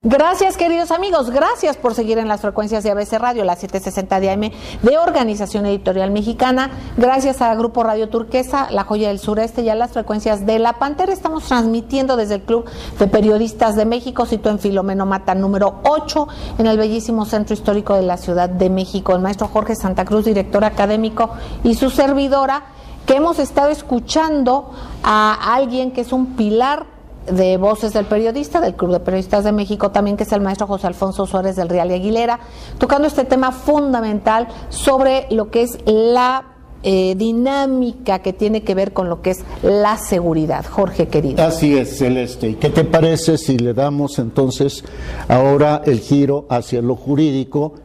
Gracias, queridos amigos, gracias por seguir en las frecuencias de ABC Radio, la 760 de AM de Organización Editorial Mexicana. Gracias a Grupo Radio Turquesa, La Joya del Sureste y a las frecuencias de La Pantera. Estamos transmitiendo desde el Club de Periodistas de México, situado en Filomeno Mata número 8, en el bellísimo centro histórico de la Ciudad de México. El maestro Jorge Santa Cruz, director académico, y su servidora, que hemos estado escuchando a alguien que es un pilar de Voces del Periodista, del Club de Periodistas de México, también, que es el maestro José Alfonso Suárez del Real y Aguilera, tocando este tema fundamental sobre lo que es la dinámica que tiene que ver con lo que es la seguridad. Jorge, querido. Así es, Celeste. ¿Y qué te parece si le damos entonces ahora el giro hacia lo jurídico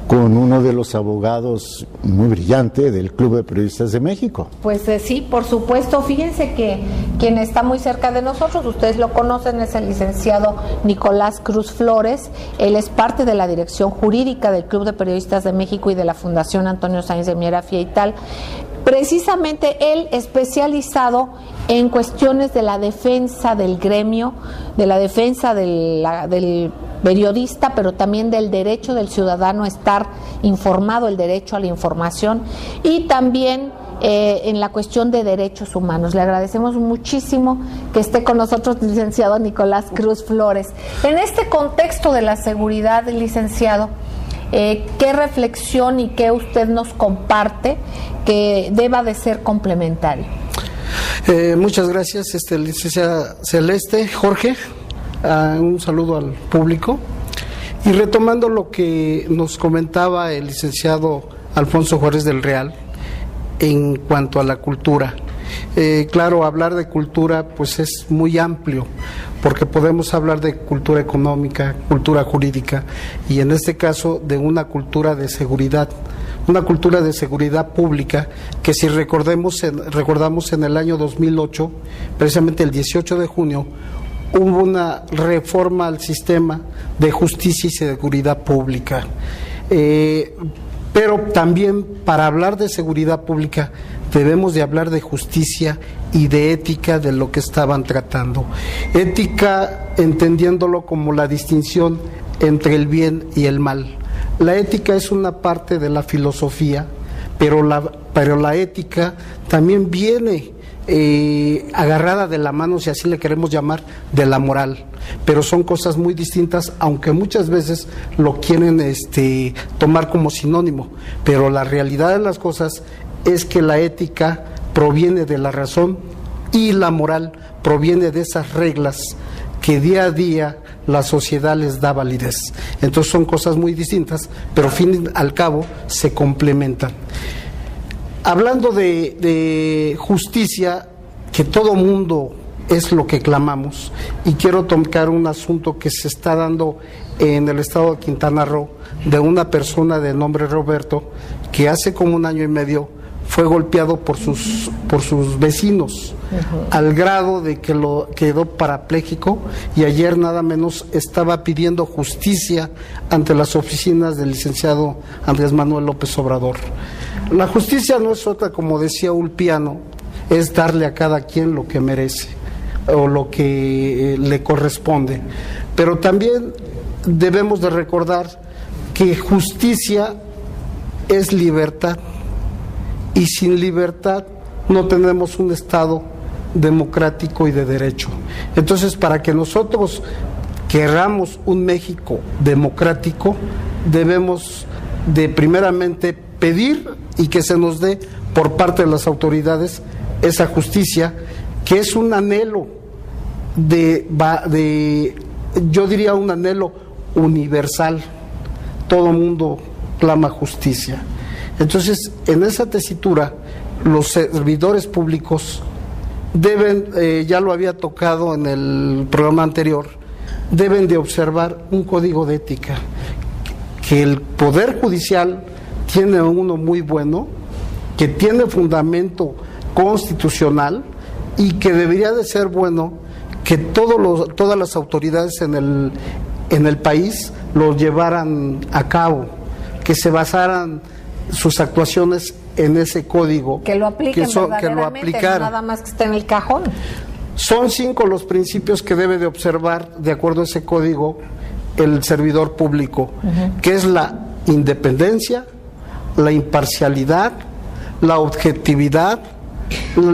con uno de los abogados muy brillante del Club de Periodistas de México? Pues sí, por supuesto. Fíjense que quien está muy cerca de nosotros, ustedes lo conocen, es el licenciado Nicolás Cruz Flores. Él es parte de la dirección jurídica del Club de Periodistas de México y de la Fundación Antonio Sáenz de Miera Fieital. Precisamente él especializado en cuestiones de la defensa del gremio, de la defensa del periodista, pero también del derecho del ciudadano a estar informado, el derecho a la información, y también en la cuestión de derechos humanos. Le agradecemos muchísimo que esté con nosotros, licenciado Nicolás Cruz Flores. En este contexto de la seguridad, licenciado, ¿qué reflexión y qué usted nos comparte que deba de ser complementario? Muchas gracias, licenciada Celeste. Jorge, un saludo al público. Y retomando lo que nos comentaba el licenciado Alfonso Juárez del Real en cuanto a la cultura. Claro, hablar de cultura pues es muy amplio, porque podemos hablar de cultura económica, cultura jurídica, y en este caso de una cultura de seguridad pública, que si recordamos en el año 2008, precisamente el 18 de junio, hubo una reforma al sistema de justicia y seguridad pública. Pero también, para hablar de seguridad pública, debemos de hablar de justicia y de ética de lo que estaban tratando. Ética, entendiéndolo como la distinción entre el bien y el mal. La ética es una parte de la filosofía, pero la ética también viene agarrada de la mano, si así le queremos llamar, de la moral, pero son cosas muy distintas, aunque muchas veces lo quieren tomar como sinónimo, pero la realidad de las cosas es que la ética proviene de la razón y la moral proviene de esas reglas que día a día la sociedad les da validez. Entonces son cosas muy distintas, pero al fin y al cabo se complementan. Hablando de justicia, que todo mundo es lo que clamamos, y quiero tocar un asunto que se está dando en el estado de Quintana Roo, de una persona de nombre Roberto, que hace como 1 año y medio fue golpeado por sus vecinos, al grado de que quedó parapléjico, y ayer nada menos estaba pidiendo justicia ante las oficinas del licenciado Andrés Manuel López Obrador. La justicia no es otra, como decía Ulpiano, es darle a cada quien lo que merece o lo que le corresponde, pero también debemos de recordar que justicia es libertad, y sin libertad no tenemos un Estado democrático y de derecho. Entonces, para que nosotros queramos un México democrático, debemos de primeramente pedir y que se nos dé por parte de las autoridades esa justicia, que es un anhelo yo diría un anhelo universal. Todo mundo clama justicia. Entonces, en esa tesitura, los servidores públicos deben, ya lo había tocado en el programa anterior, deben de observar un código de ética, que el Poder Judicial tiene uno muy bueno, que tiene fundamento constitucional, y que debería de ser bueno que todas las autoridades en el país lo llevaran a cabo, que se basaran sus actuaciones en ese código, que lo apliquen verdaderamente, no nada más que esté en el cajón. Son 5 los principios que debe de observar de acuerdo a ese código el servidor público, que es la independencia, la imparcialidad, la objetividad,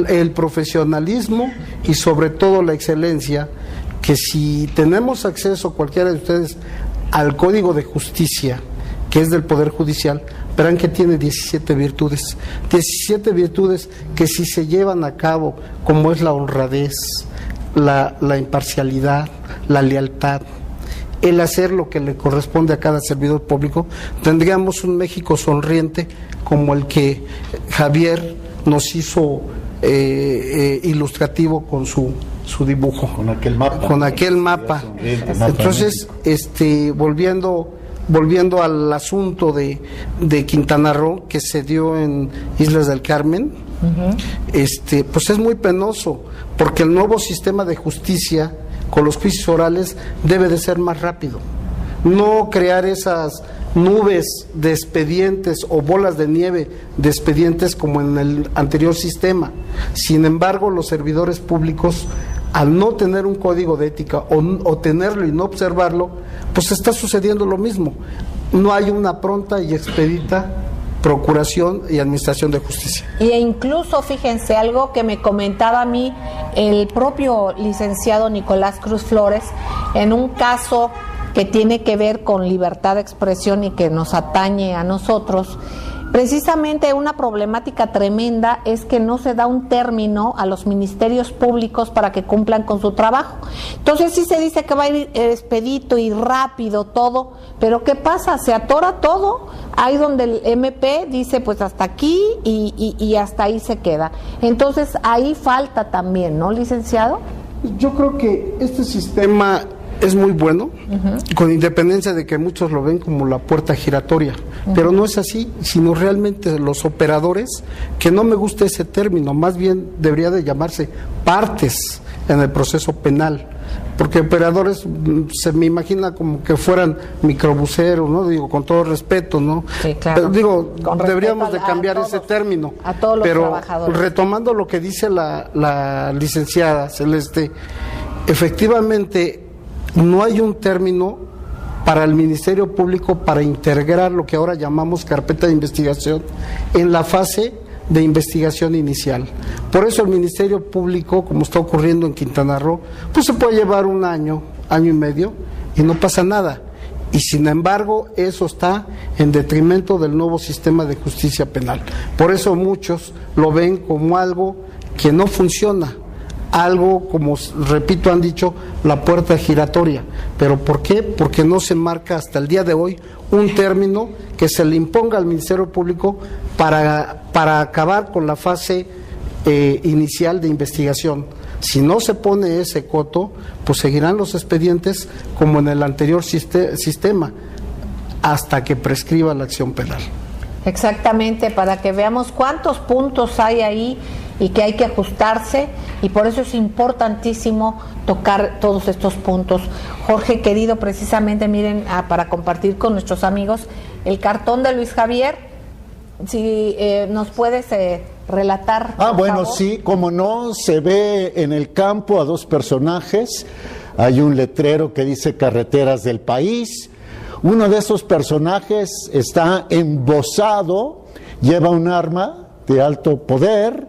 el profesionalismo y sobre todo la excelencia, que si tenemos acceso cualquiera de ustedes al Código de Justicia, que es del Poder Judicial, verán que tiene 17 virtudes, 17 virtudes que si se llevan a cabo, como es la honradez, la imparcialidad, la lealtad, el hacer lo que le corresponde a cada servidor público, tendríamos un México sonriente como el que Javier nos hizo ilustrativo con su dibujo. Con aquel mapa. Con aquel mapa. Entonces, volviendo al asunto de Quintana Roo, que se dio en Islas del Carmen, pues es muy penoso, porque el nuevo sistema de justicia con los juicios orales debe de ser más rápido, no crear esas nubes de expedientes o bolas de nieve de expedientes como en el anterior sistema. Sin embargo, los servidores públicos, al no tener un código de ética o tenerlo y no observarlo, pues está sucediendo lo mismo. No hay una pronta y expedita procuración y administración de justicia. E incluso, fíjense, algo que me comentaba a mí el propio licenciado Nicolás Cruz Flores, en un caso que tiene que ver con libertad de expresión y que nos atañe a nosotros. Precisamente una problemática tremenda es que no se da un término a los ministerios públicos para que cumplan con su trabajo. Entonces sí se dice que va a ir expedito y rápido todo, pero ¿qué pasa? Se atora todo, ahí donde el MP dice pues hasta aquí y hasta ahí se queda. Entonces ahí falta también, ¿no, licenciado? Yo creo que este sistema es muy bueno, con independencia de que muchos lo ven como la puerta giratoria, pero no es así, sino realmente los operadores, que no me gusta ese término, más bien debería de llamarse partes en el proceso penal, porque operadores se me imagina como que fueran microbuseros, ¿no? Digo, con todo respeto, ¿no? Sí, claro. Digo, deberíamos de cambiar ese término. A todos los trabajadores. Retomando lo que dice la licenciada Celeste, efectivamente no hay un término para el Ministerio Público para integrar lo que ahora llamamos carpeta de investigación en la fase de investigación inicial. Por eso el Ministerio Público, como está ocurriendo en Quintana Roo, pues se puede llevar un año, año y medio y no pasa nada. Y sin embargo, eso está en detrimento del nuevo sistema de justicia penal. Por eso muchos lo ven como algo que no funciona, algo, como repito, han dicho, la puerta giratoria. ¿Pero por qué? Porque no se marca hasta el día de hoy un término que se le imponga al Ministerio Público para acabar con la fase inicial de investigación. Si no se pone ese coto, pues seguirán los expedientes como en el anterior sistema, hasta que prescriba la acción penal. Exactamente, para que veamos cuántos puntos hay ahí y que hay que ajustarse, y por eso es importantísimo tocar todos estos puntos. Jorge, querido, precisamente, miren, para compartir con nuestros amigos el cartón de Luis Javier, si nos puedes relatar. Bueno, sí, como no, se ve en el campo a dos personajes, hay un letrero que dice Carreteras del País. Uno de esos personajes está embosado, lleva un arma de alto poder,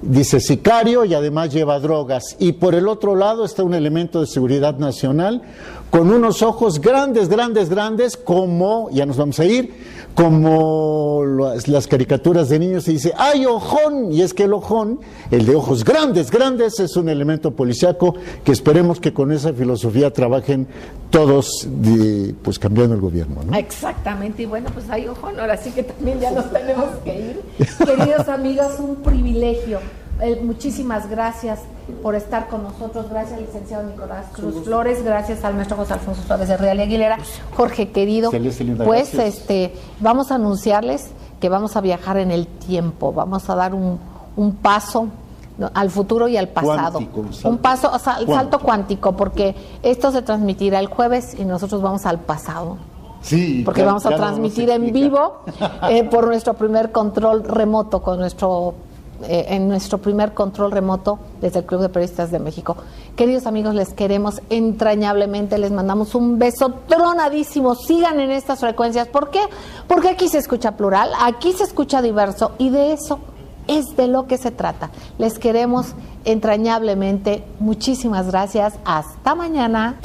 dice sicario, y además lleva drogas. Y por el otro lado está un elemento de seguridad nacional con unos ojos grandes, grandes, grandes, como, ya nos vamos a ir, como las caricaturas de niños, y dice, ¡ay, ojón! Y es que el ojón, el de ojos grandes, grandes, es un elemento policíaco que esperemos que con esa filosofía trabajen todos, pues cambiando el gobierno, ¿no? Exactamente, y bueno, pues hay ojón, ahora sí que también ya nos tenemos que ir. Queridos amigos, un privilegio. Muchísimas gracias por estar con nosotros. Gracias, licenciado Nicolás Cruz Flores. Gracias al maestro José Alfonso Suárez de Real y Aguilera. Jorge, querido, pues vamos a anunciarles que vamos a viajar en el tiempo. Vamos a dar un paso al futuro y al pasado. Cuántico, salto cuántico, porque esto se transmitirá el jueves y nosotros vamos al pasado. Sí, porque vamos a transmitir en vivo por nuestro primer control remoto con nuestro en nuestro primer control remoto desde el Club de Periodistas de México. Queridos amigos, les queremos entrañablemente, les mandamos un beso tronadísimo, sigan en estas frecuencias. ¿Por qué? Porque aquí se escucha plural, aquí se escucha diverso, y de eso es de lo que se trata. Les queremos entrañablemente, muchísimas gracias, hasta mañana.